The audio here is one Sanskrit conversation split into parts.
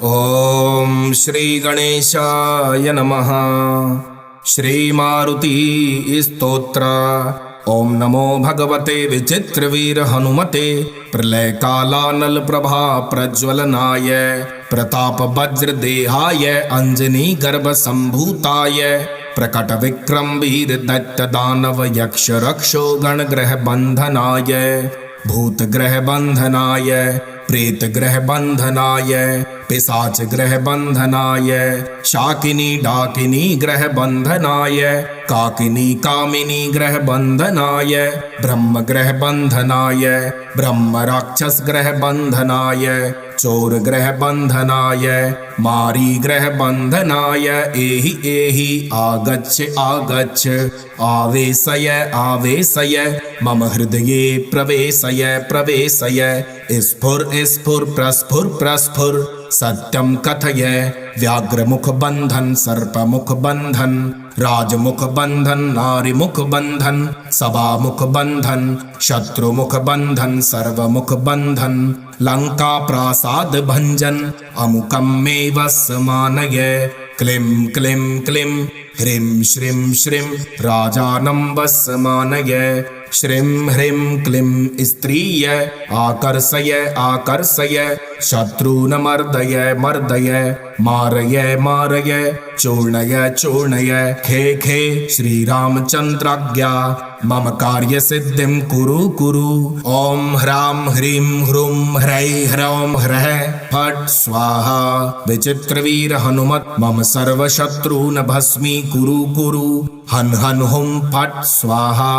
ओम श्री गणेशाय नमः। श्री मारुति स्तोत्र। ओम नमो भगवते विचित्रवीर हनुमते प्रलय कालानल प्रभा प्रज्वलनाय प्रताप वज्र देहाय अंजनी गर्भ संभूताय प्रकट विक्रम वीर दैत्य दानव यक्ष रक्षो गण ग्रह बंधनाय भूत ग्रह बंधनाय प्रेत ग्रह बंधनाय पिशाच ग्रह बंधनाय शाकिनी डाकिनी ग्रह बंधनाय काकिनी कामिनी ग्रह बंधनाय ब्रह्म ग्रह बंधनाय ब्रह्म राक्षस ग्रह बंधनाय चोर ग्रह बंधनाय मारी ग्रह बंधनाय एहि एहि आगच्छ आगच्छ आवेशय आवेशय मम हृदये प्रवेशय प्रवेशय स्फुर स्फुर प्रस्फुर प्रस्फुर सत्यम कथय व्याघ्रमुख बंधन सर्पमुख बंधन राजमुख बंधन नारीमुख बंधन सभामुख बंधन शत्रुमुख बंधन सर्वमुख बंधन लंका प्रासाद भंजन अमुकम मे वस्मानय क्लीं क्लीं क्लीं ह्रीं श्रीं श्रीं राजानं वस्मानय श्रीं ह्रीं क्लीं स्त्रीय आकर्षय आकर्षय शत्रून् मर्दय मर्दय मारय मारय चूर्णय चूर्णय खे खे श्रीरामचन्द्राज्ञा मम कार्य सिद्धिं कुरु कुरु। ओम ह्रां ह्रीं ह्रूं ह्रैं ह्रौं ह्रः फट् स्वाहा। विचित्रवीर हनुमत मम सर्वशत्रून् भस्मी कुरु कुरु। हन हन हुं फट् स्वाहा।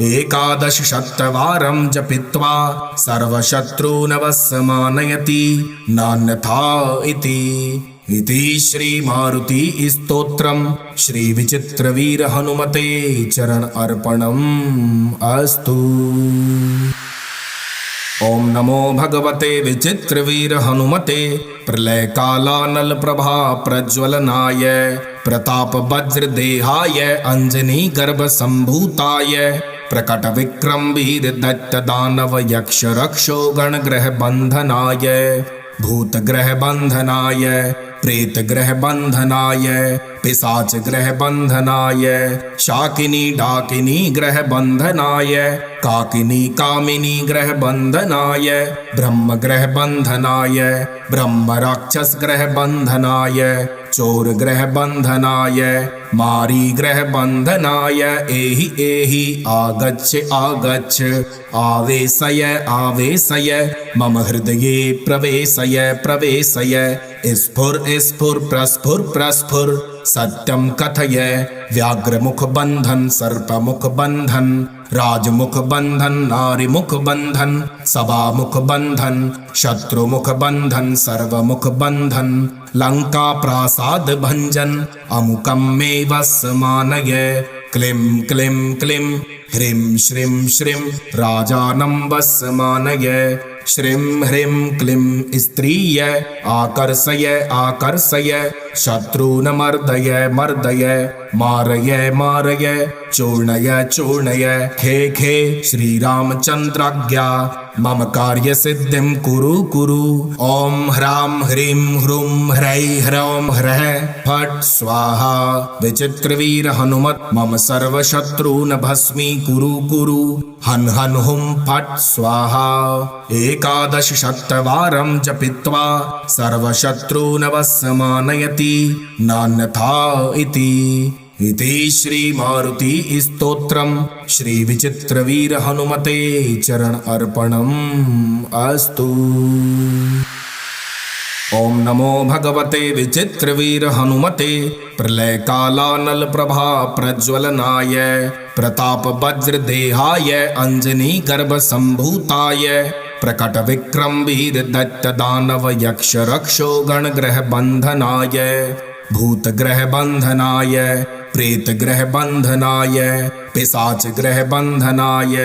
एकादश शतवारं जपित्वा सर्वशत्रून् वस्मानयति नान्यथा इति श्री मारुति स्तोत्रम। श्री विचित्रवीर हनुमते चरण अर्पणम् अस्तु। ओम नमो भगवते विचित्रवीर हनुमते प्रलय कालानल प्रभा प्रज्वलनाय प्रताप वज्र देहाय अंजनी गर्भ संभूताय प्रकट विक्रम वीर दैत्य दानव यक्ष रक्षो गण ग्रह बंधनाय भूत ग्रह बंधनाय प्रेत ग्रह बंधनाय पिशाच ग्रह बंधनाय शाकिनी डाकिनी ग्रह बंधनाय काकिनी कामिनी ग्रह बंधनाय ब्रह्म ग्रह बंधनाय ब्रह्म राक्षस ग्रह बंधनाय चोर ग्रह बंधनाय मारी ग्रह बंधनाय एहि एहि आगच्छ आगच्छ आवेशय आवेशय मम हृदये प्रवेशय प्रवेशय स्फुर स्फुर प्रस्फुर प्रस्फुर सत्यम कथय व्याघ्रमुख बंधन सर्पमुख बंधन राजमुख बंधन नारीमुख बंधन सभामुख बंधन शत्रुमुख बंधन सर्वमुख बंधन लंका प्रासाद भंजन अमुकम मे वस्मानय क्लीं क्लीं क्लीं ह्रीं श्रीं श्रीं राजानं वस्मानय श्रीं ह्रीं क्लीं स्त्रीय आकर्षय आकर्षय शत्रून् मर्दय मर्दय मारय मारय चूर्णय चूर्णय खे खे श्रीरामचन्द्राज्ञा मम कार्य सिद्धिं कुरु कुरु। ओम ह्रां ह्रीं ह्रूं ह्रैं ह्रौं ह्रः फट् स्वाहा। विचित्रवीर हनुमत मम सर्वशत्रून् भस्मी कुरु कुरु। हन हन हुं फट् स्वाहा। एकादश शतवारं जपित्वा सर्वशत्रून् वस्मानयति नान्यथा इति श्री मारुति स्तोत्रम। श्री विचित्रवीर हनुमते चरण अर्पणम् अस्तु। ओम नमो भगवते विचित्रवीर हनुमते प्रलय कालानल प्रभा प्रज्वलनाय प्रताप वज्र देहाय अंजनी गर्भ संभूताय प्रकट विक्रम वीर दैत्य दानव यक्ष रक्षो गण ग्रह बंधनाय भूत ग्रह बंधनाय प्रेत ग्रह बंधनाय पिशाच ग्रह बंधनाय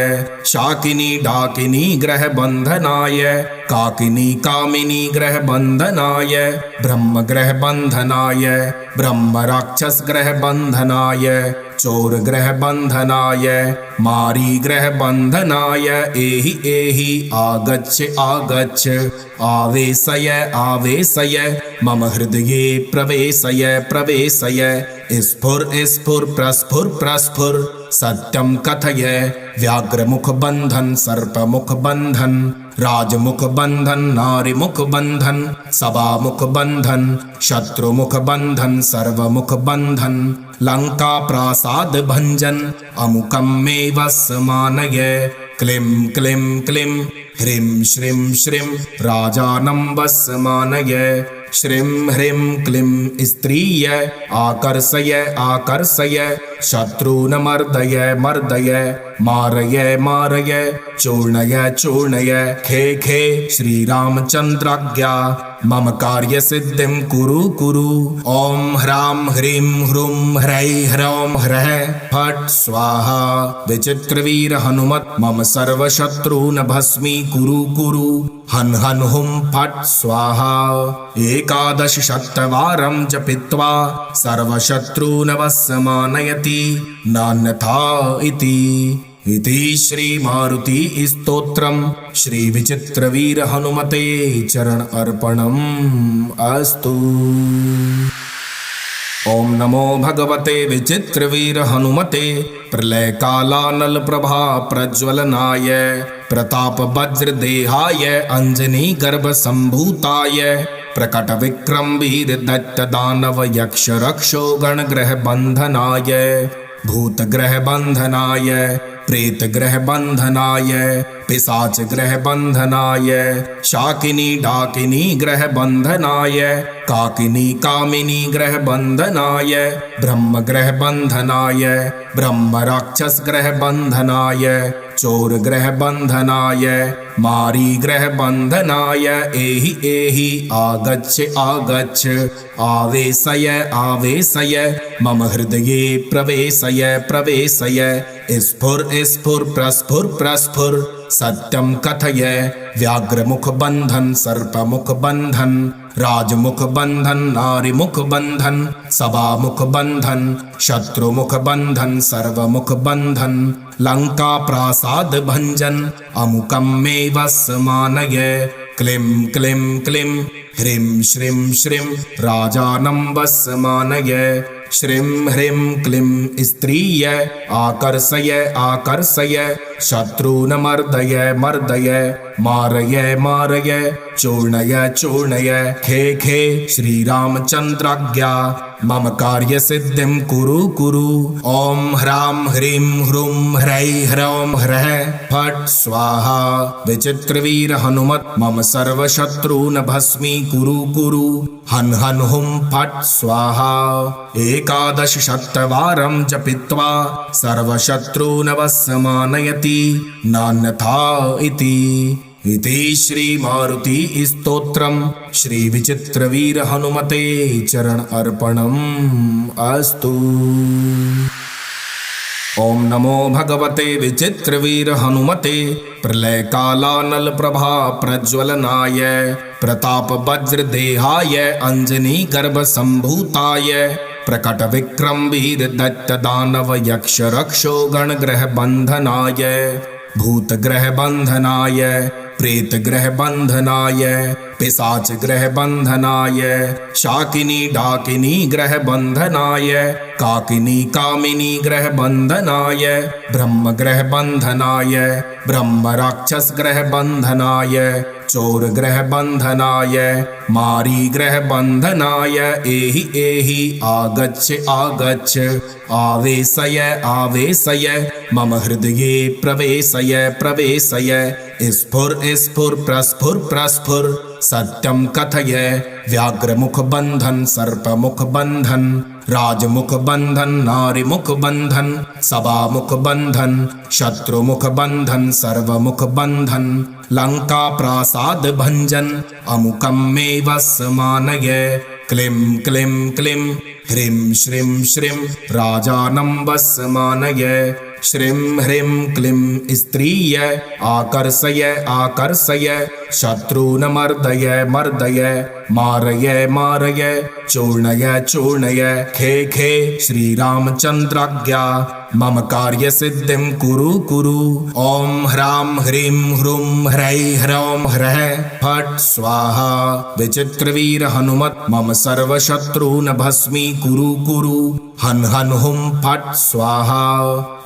शाकिनी डाकिनी ग्रह बंधनाय काकिनी कामिनी ग्रह बंधनाय ब्रह्म ग्रह बंधनाय ब्रह्म राक्षस ग्रह बंधनाय चोर ग्रह बंधनाय मारी ग्रह बंधनाय एहि एहि आगच्छ आगच्छ आवेशय आवेशय मम हृदये प्रवेशय प्रवेशय स्फुर स्फुर प्रस्फुर प्रस्फुर सत्यम कथय व्याघ्रमुख बंधन सर्पमुख बंधन राजमुख बंधन नारीमुख बंधन सभामुख बंधन शत्रुमुख बंधन सर्वमुख बंधन लंका प्रासाद भंजन अमुकम मे वस्मानय क्लीं क्लीं क्लीं ह्रीं श्रीं श्रीं राजानं वस्मानय श्रीं ह्रीं क्लीं स्त्रीय आकर्षय आकर्षय शत्रून् मर्दय मर्दय मारय मारय चूर्णय चूर्णय खे खे श्रीरामचन्द्राज्ञा मम कार्य सिद्धिं कुरु कुरु ओम ह्रां ह्रीं ह्रूं ह्रै ह्रौं ह्रः फट् स्वाहा विचित्रवीर हनुमत् मम सर्वशत्रून् भस्मी कुरु कुरु हन हन हुं फट् स्वाहा एकादश शतवारं जपित्वा सर्वशत्रून् वस्मानयति नान्यथा इति श्री मारुति स्तोत्रम श्री विचित्रवीर हनुमते चरण अर्पणम अस्तु। ओम नमो भगवते विचित्रवीर हनुमते प्रलय कालानल प्रभा प्रज्वलनाय प्रताप वज्र देहाय अंजनी गर्भ संभूताय प्रकट विक्रम वीर दत्त दानव यक्ष रक्षो गण ग्रह बंधनाय भूत ग्रह बंधनाय प्रेत ग्रह बंधनाय पिशाच ग्रह बंधनाय शाकिनी डाकिनी ग्रह बंधनाय काकिनी कामिनी ग्रह बंधनाय ब्रह्म ग्रह बंधनाय ब्रह्म राक्षस ग्रह बंधनाय चोर ग्रह बंधनाय मारी ग्रह बंधनाय एहि एहि आगच्छ आगच्छ आवेशय आवेशय मम हृदये प्रवेशय प्रवेशय स्फुर स्फुर प्रस्फुर प्रस्फुर सत्यम कथय व्याघ्रमुख बंधन सर्पमुख बंधन राजमुख बंधन नारीमुख बंधन सभामुख बंधन शत्रुमुख बंधन सर्वमुख बंधन लंका प्रासाद भंजन अमुकम मे वस्मानय क्लीं क्लीं क्लीं ह्रीं श्रीं श्रीं राजानं वस्मानय श्रीं ह्रीं क्लीं स्त्रीय आकर्षय आकर्षय शत्रून् मर्दय मर्दय मारय मारय चूर्णय चूर्णय खे खे श्रीरामचन्द्राज्ञा मम कार्य सिद्धिं कुरु कुरु ओम ह्रां ह्रीं ह्रूं ह्रै ह्रौं ह्रः फट् स्वाहा विचित्रवीर हनुमत् मम सर्वशत्रून् भस्मी कुरु कुरु हन हन हुं फट् स्वाहा एकादश शतवारं जपित्वा सर्वशत्रून् वस्मानयति नान्यथा इति श्री मारुति स्तोत्रम श्री विचित्रवीर हनुमते चरण अर्पणम अस्तु। ओम नमो भगवते विचित्रवीर हनुमते प्रलय कालानल प्रभा प्रज्वलनाय प्रताप वज्र देहाय अंजनी गर्भ संभूताय प्रकट विक्रम वीर दत्त दानव यक्ष रक्षो गण ग्रह बंधनाय भूत ग्रह बंधनाय प्रेत ग्रह बंधनाय पिशाच ग्रह बंधनाय शाकिनी डाकिनी ग्रह बंधनाय काकिनी कामिनी ग्रह बंधनाय ब्रह्म ग्रह बंधनाय ब्रह्म राक्षस ग्रह बंधनाय चोर ग्रह बंधनाय मारी ग्रह बंधनाय एहि एहि आगच्छ आगच्छ आवेशय आवेशय मम हृदये प्रवेशय प्रवेशय स्फुर स्फुर प्रस्फुर प्रस्फुर सत्यम कथय व्याघ्रमुख बंधन सर्पमुख बंधन राजमुख बंधन नारीमुख बंधन सभामुख बंधन शत्रुमुख बंधन सर्वमुख बंधन लंका प्रासाद भंजन अमुकम मे वस्मानय क्लीं क्लीं क्लीं ह्रीं श्रीं श्रीं राजानं वस्मानय श्रीं ह्रीं क्लीं स्त्रीय आकर्षय आकर्षय शत्रून् मर्दय मर्दय मारय मारय चूर्णय चूर्णय खे खे श्रीरामचन्द्राज्ञा मम कार्य सिद्धिं कुरु कुरु। ॐ ह्रां ह्रीं ह्रूं ह्रैं ह्रौं ह्रः फट् स्वाहा। विचित्रवीर हनुमत् मम सर्वशत्रून् भस्मी कुरु कुरु। हन हन हुं फट् स्वाहा।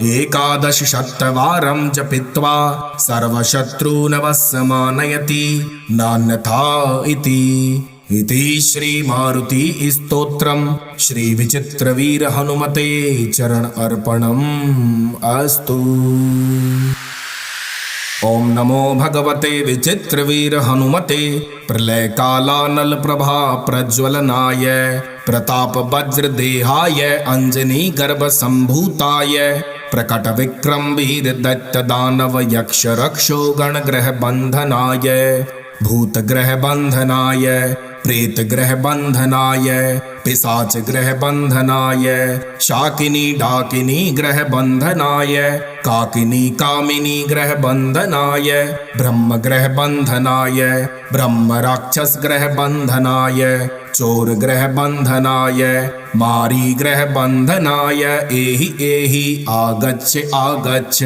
11 शतवारं जपित्वा सर्वशत्रून् वस्मानयति नान्यथा इति श्री मारुति स्तोत्रम श्री विचित्रवीर हनुमते चरण अर्पणम अस्तु। ओम नमो भगवते विचित्रवीर हनुमते प्रलय कालानल प्रभा प्रज्वलनाय प्रताप वज्र देहाय अंजनी गर्भ संभूताय प्रकट विक्रम वीर दैत्य दानव यक्ष रक्षो गण ग्रह बंधनाय भूत ग्रह बंधनाय प्रेत ग्रह बंधनाय पिशाच ग्रह बंधनाय शाकिनी डाकिनी ग्रह बंधनाय काकिनी कामिनी ग्रह बंधनाय ब्रह्म ग्रह बंधनाय ब्रह्म राक्षस ग्रह बंधनाय चोर ग्रह बंधनाय मारी ग्रह बंधनाय एहि एहि आगच्छ आगच्छ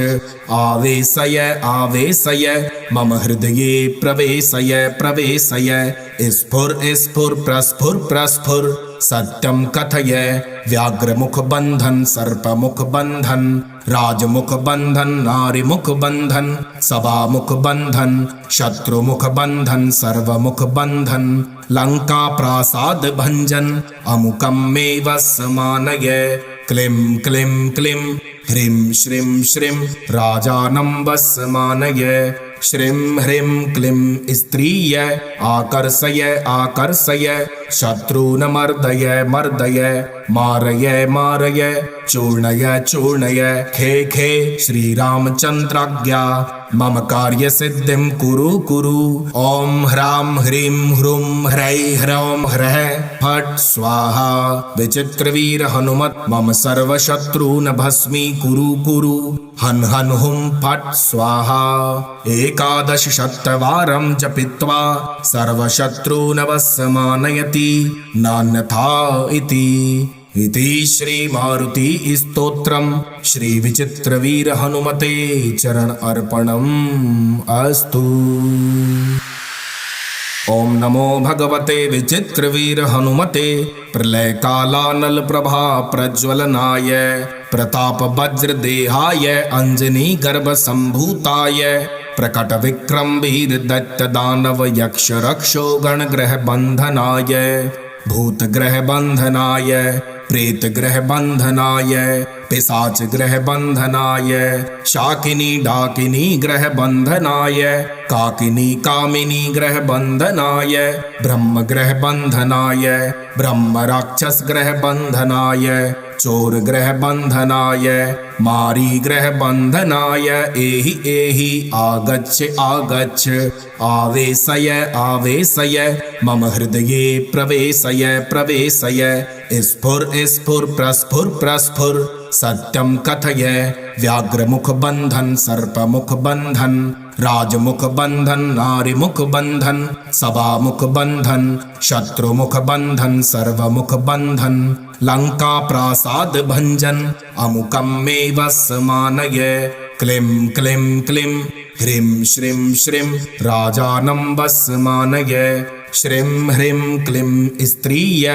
आवेशय आवेशय मम हृदये प्रवेशय प्रवेशय स्फुर स्फुर प्रस्फुर प्रस्फुर सत्यं कथय व्याघ्रमुख बंधन सर्पमुख बंधन राजमुख बंधन नारीमुख बंधन सभामुख बंधन शत्रुमुख बंधन सर्वमुख बंधन लंका प्रासाद भंजन अमुकं मे वस्मानय क्लीं क्लीं क्लीं ह्रीं श्रीं श्रीं राजानं वस्मानय श्रीं ह्रीं क्लीं स्त्रीय आकर्षय आकर्षय शत्रून् मर्दय मर्दय मारय मारय चूर्णय चूर्णय खे खे श्रीरामचन्द्राज्ञा मम कार्य सिद्धिं कुरु कुरु। ॐ ह्रां ह्रीं ह्रूं ह्रैं ह्रौं ह्रः फट् स्वाहा। विचित्रवीर हनुमत् मम सर्वशत्रून् भस्मी कुरु कुरु। हन हन हुं फट् स्वाहा। 11 शतवारं जपित्वा सर्वशत्रून् वस्मानयति नान्यथा इति श्री मारुति स्तोत्रम श्री विचित्रवीर हनुमते चरण अर्पणम अस्तु। ओम नमो भगवते विचित्रवीर हनुमते प्रलय कालानल प्रभा प्रज्वलनाय प्रताप वज्र देहाय अंजनी गर्भ संभूताय प्रकट विक्रम वीर दैत्य दानव यक्ष रक्षो गण ग्रह बंधनाय भूत ग्रह बंधनाय प्रेत ग्रह बंधनाय पिशाच ग्रह बंधनाय शाकिनी डाकिनी ग्रह बंधनाय काकिनी कामिनी ग्रह बंधनाय ब्रह्म ग्रह बंधनाय ब्रह्म राक्षस ग्रह बंधनाय चोर ग्रह बंधनाय मारी ग्रह बंधनाय एहि एहि आगच्छ आगच्छ आवेशय आवेशय मम हृदये प्रवेशय प्रवेशय स्फुर स्फुर प्रस्फुर प्रस्फुर सत्यं कथय व्याघ्रमुख बंधन सर्पमुख बंधन राजमुख बंधन नारीमुख बंधन सभामुख बंधन शत्रुमुख बंधन सर्वमुख बंधन लंका प्रासाद भंजन अमुकं मे वस्मानय क्लीं क्लीं क्लीं ह्रीं श्रीं श्रीं राजानं वस्मानय श्रीं ह्रीं क्लीं स्त्रीय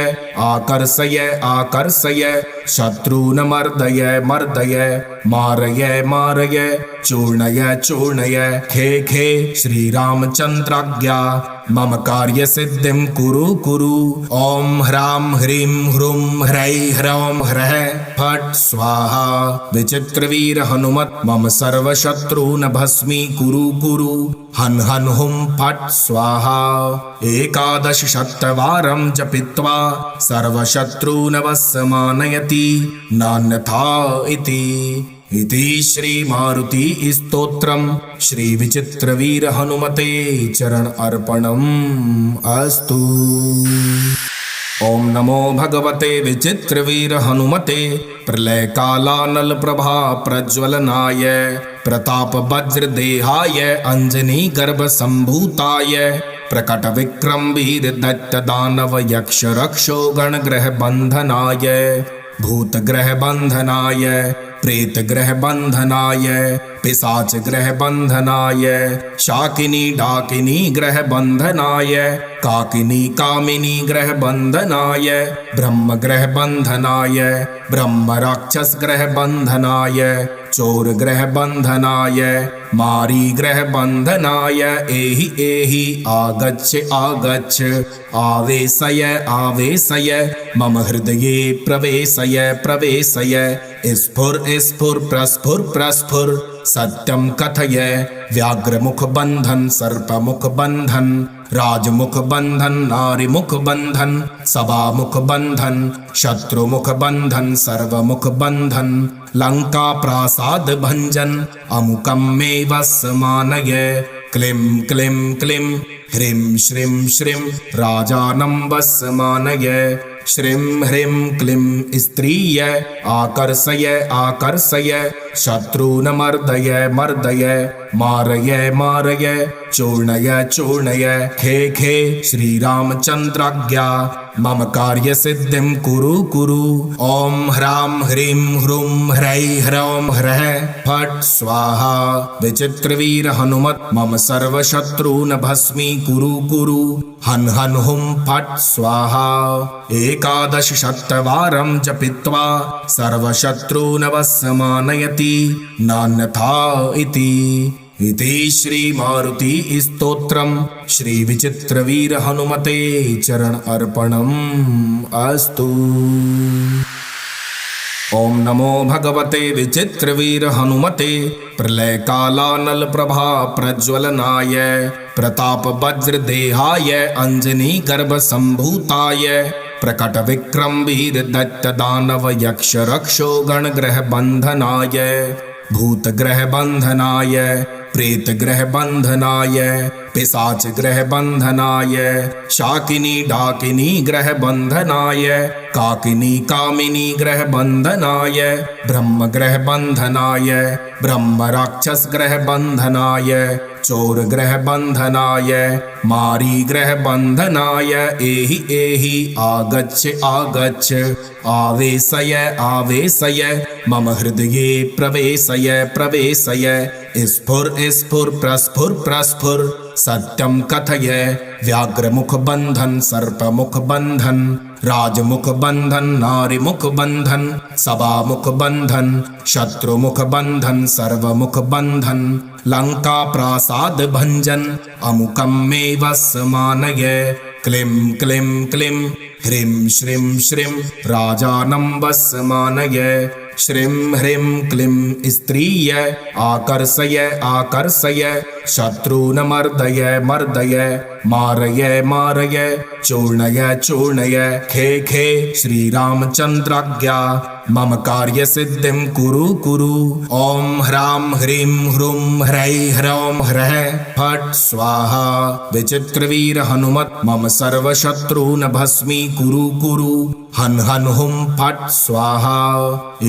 आकर्षय आकर्षय शत्रून् मर्दय मर्दय मारय मारय चूर्णय चूर्णय खे खे श्रीरामचन्द्राज्ञा मम कार्य सिद्धिं कुरु कुरु। ॐ ह्रां ह्रीं ह्रूं ह्रैं ह्रौं ह्रः फट् स्वाहा। विचित्रवीर हनुमत् मम सर्वशत्रून् भस्मी कुरु कुरु। हन हन हुं फट् स्वाहा। 11 शतवारं जपित्वा सर्वशत्रून् वस्मानयति नान्यथा इति श्री मारुति स्तोत्रम श्री विचित्रवीर हनुमते चरण अर्पणम अस्तु। ओम नमो भगवते विचित्रवीर हनुमते प्रलयकालानल प्रभा प्रज्वलनाय प्रताप वज्र देहाय अंजनी गर्भ संभूताय प्रकट विक्रम वीर दैत्य दानव यक्ष रक्षो गण ग्रह बंधनाय भूत ग्रह बंधनाय प्रेत ग्रह बंधनाय पिशाच ग्रह बंधनाय शाकिनी डाकिनी ग्रह बंधनाय काकिनी कामिनी ग्रह बंधनाय ब्रह्म ग्रह बंधनाय ब्रह्म राक्षस ग्रह बंधनाय चोर ग्रह बंधनाय मारी ग्रह बंधनाय एहि एहि आगच्छ आगच्छ आवेशय आवेशय मम हृदये प्रवेशय प्रवेशय स्फुर स्फुर प्रस्फुर प्रस्फुर सत्यम कथय व्याघ्र मुख बंधन सर्प मुख बंधन राजमुख बंधन नारी मुख बंधन सभा मुख बंधन शत्रु मुख बंधन सर्वमुख बंधन लंका प्रासाद भंजन अमुकम मे वस्मानय क्लीं क्लीं क्लीं ह्रीं श्रीं श्रीं राजानं वस्मानय श्रीं ह्रीं क्लीं स्त्रीय आकर्षय आकर्षय शत्रून् मर्दय मर्दय मारय मारय चूर्णय चूर्णय खे खे श्रीरामचन्द्राज्ञा मम कार्य सिद्धिं कुरु कुरु ओम ह्रां ह्रीं ह्रूं ह्रै ह्रौं ह्रः फट् स्वाहा विचित्रवीर हनुमत् मम सर्वशत्रून् भस्मी कुरु कुरु हन हन हुं फट् स्वाहा एकादश शतवारं जपित्वा सर्वशत्रून् वस्मानयति नान्यथा इति श्री मारुति स्तोत्रम श्री विचित्रवीर हनुमते चरण अर्पणम अस्तु। ओम नमो भगवते विचित्रवीर हनुमते प्रलयकालानल प्रभा प्रज्वलनाय प्रताप वज्र देहाय अंजनी गर्भ संभूताय प्रकट विक्रम वीर दैत्य दानव यक्ष रक्षो गण ग्रह बंधनाय भूत ग्रह बंधनाय प्रेत ग्रह बंधनाय पिशाच ग्रह बंधनाय शाकिनी डाकिनी ग्रह बंधनाय काकिनी कामिनी ग्रह बंधनाय ब्रह्म ग्रह बंधनाय ब्रह्म राक्षस ग्रह बंधनाय चोर ग्रह बंधनाय मारी ग्रह बंधनाय एहि एहि आगच्छ आगच्छ आवेशय आवेशय मम हृदये प्रवेशय प्रवेशय स्फुर स्फुर प्रस्फुर प्रस्फुर सत्यम कथय व्याघ्र मुख बंधन सर्प मुख बंधन राजमुख बंधन नारी मुख बंधन सभा मुख बंधन शत्रु मुख बंधन सर्वमुख बंधन लंका प्रासाद भंजन अमुकम मे वस्मानय क्लीं क्लीं क्लीं ह्रीं श्रीं श्रीं राजानं वस्मानय श्रीं ह्रीं क्लीं स्त्रीय आकर्षय आकर्षय शत्रून् मर्दय मर्दय मारय मारय चूर्णय चूर्णय खे खे श्रीरामचन्द्राज्ञा मम कार्य सिद्धिं कुरु कुरु ओम ह्रां ह्रीं ह्रूं ह्रै ह्रौं ह्रः फट् स्वाहा विचित्रवीर हनुमत् मम सर्वशत्रून् भस्मी कुरु कुरु हन हन हुं फट् स्वाहा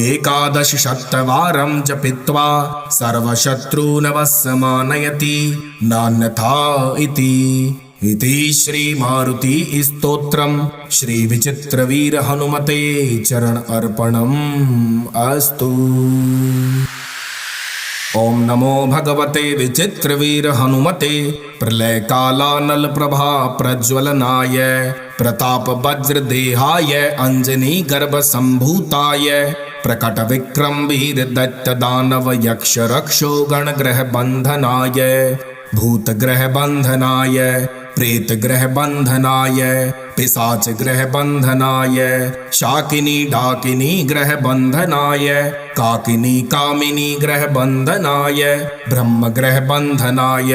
एकादश शतवारं जपित्वा सर्वशत्रून् वस्मानयति नान्यथा इति श्री मारुति स्तोत्रम श्री विचित्रवीर हनुमते चरण अर्पणम अस्तु। ओम नमो भगवते विचित्रवीर हनुमते प्रलयकालानल प्रभा प्रज्वलनाय प्रताप वज्र देहाय अंजनी गर्भ संभूताय प्रकट विक्रम वीर दैत्य दानव यक्ष रक्षो गण ग्रह बंधनाय भूत ग्रह बंधनाय प्रेत ग्रह बंधनाय पिशाच ग्रह बंधनाय शाकिनी डाकिनी ग्रह बंधनाय काकिनी कामिनी ग्रह बंधनाय ब्रह्म ग्रह बंधनाय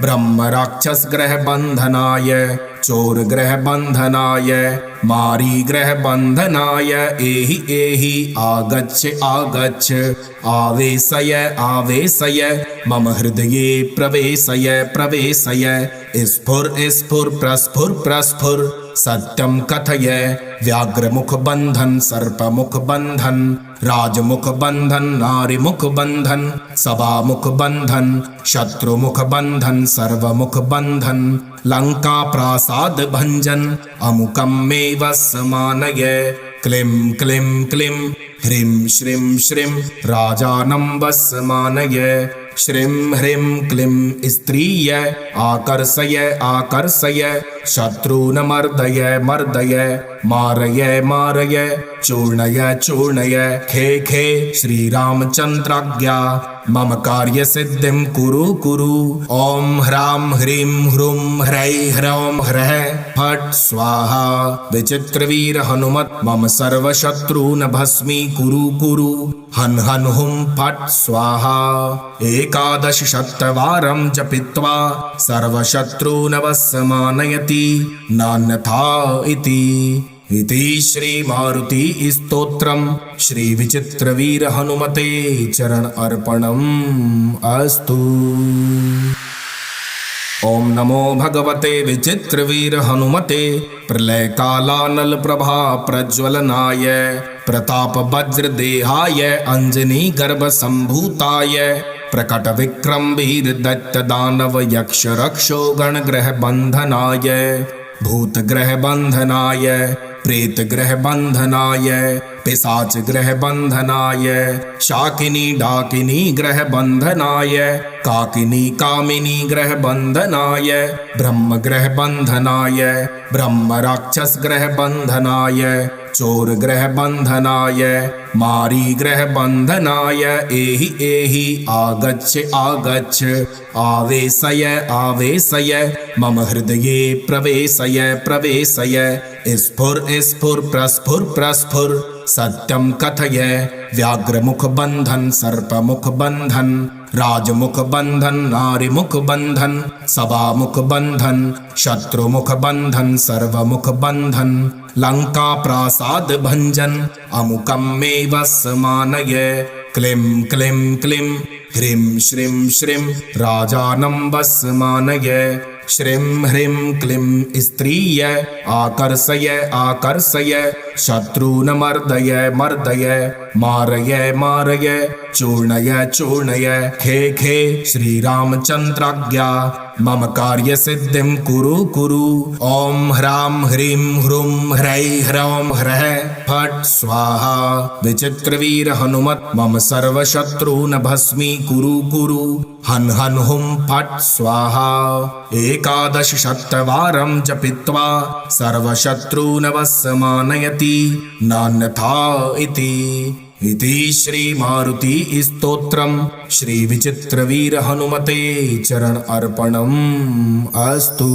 ब्रह्म राक्षस ग्रह बंधनाय चोर ग्रह बंधनाय मारी ग्रह बंधनाय एहि एहि आगच्छ आगच्छ आवेशय आवेशय मम हृदये प्रवेशय प्रवेशय स्फुर स्फुर प्रस्फुर प्रस्फुर सत्यम कथय व्याघ्रमुख बंधन सर्पमुख बंधन राजमुख बंधन नारीमुख बंधन सभामुख बंधन शत्रुमुख बंधन सर्वमुख बंधन लंका प्रासाद भंजन अमुकम मे वस्मानय क्लीं क्लीं क्लीं ह्रीं श्रीं श्रीं राजानं वस्मानय श्रीं ह्रीं क्लीं स्त्रीय आकर्षय आकर्षय शत्रून् मर्दय मर्दय मारय मारय चूर्णय चूर्णय खे खे श्रीरामचन्द्राज्ञा मम कार्य सिद्धिं कुरु कुरु ओम ह्रां ह्रीं ह्रूं ह्रैं ह्रौं ह्रः फट् स्वाहा विचित्रवीर हनुमत मम सर्वशत्रून् भस्मी कुरु कुरु हन हन हुं फट् स्वाहा एकादश शतवारं जपित्वा सर्वशत्रून् वस्मानयति नान्यथा इति श्री मारुति स्तोत्रम श्री विचित्रवीर हनुमते चरण अर्पणम् अस्तु। ओम नमो भगवते विचित्रवीर हनुमते प्रलय कालानल प्रभा प्रज्वलनाय प्रताप वज्र देहाय अंजनी गर्भ संभूताय प्रकट विक्रम वीर दैत्य दानव यक्ष रक्षो गण ग्रह बंधनाय भूत ग्रह बंधनाय प्रेत ग्रह बंधनाय पिशाच ग्रह बंधनाय शाकिनी डाकिनी ग्रह बंधनाय काकिनी कामिनी ग्रह बंधनाय ब्रह्म ग्रह बंधनाय ब्रह्म राक्षस ग्रह बंधनाय चोर ग्रह बंधनाय मारी ग्रह बंधनाय एहि एहि आगच्छ आगच्छ आवेशय आवेशय मम हृदये प्रवेशय प्रवेशय स्फुर स्फुर प्रस्फुर प्रस्फुर सत्यम कथय व्याघ्रमुख बंधन सर्पमुख बंधन राजमुख बंधन नारीमुख बंधन सभामुख बंधन शत्रुमुख बंधन सर्वमुख बंधन लंका प्रासाद भंजन अमुकम मे वस्मानय क्लीं क्लीं क्लीं ह्रीं श्रीं श्रीं राजानं वस्मानय श्रीं ह्रीं क्लीं स्त्रीय आकर्षय आकर्षय शत्रून् मर्दय मर्दय मारय मारय चूर्णय चूर्णय खे खे श्रीरामचन्द्राज्ञा मम कार्य सिद्धिं कुरु कुरु ओम ह्रां ह्रीं ह्रूं ह्रैं ह्रौं ह्रः फट् स्वाहा विचित्रवीर हनुमत मम सर्वशत्रून् भस्मी कुरु कुरु हन हन हुं फट् स्वाहा एकादश शतवारं जपित्वा सर्वशत्रून् वस्मानयति नान्यथा इति श्री मारुति स्तोत्रम श्री विचित्रवीर हनुमते चरण अर्पणम् अस्तु।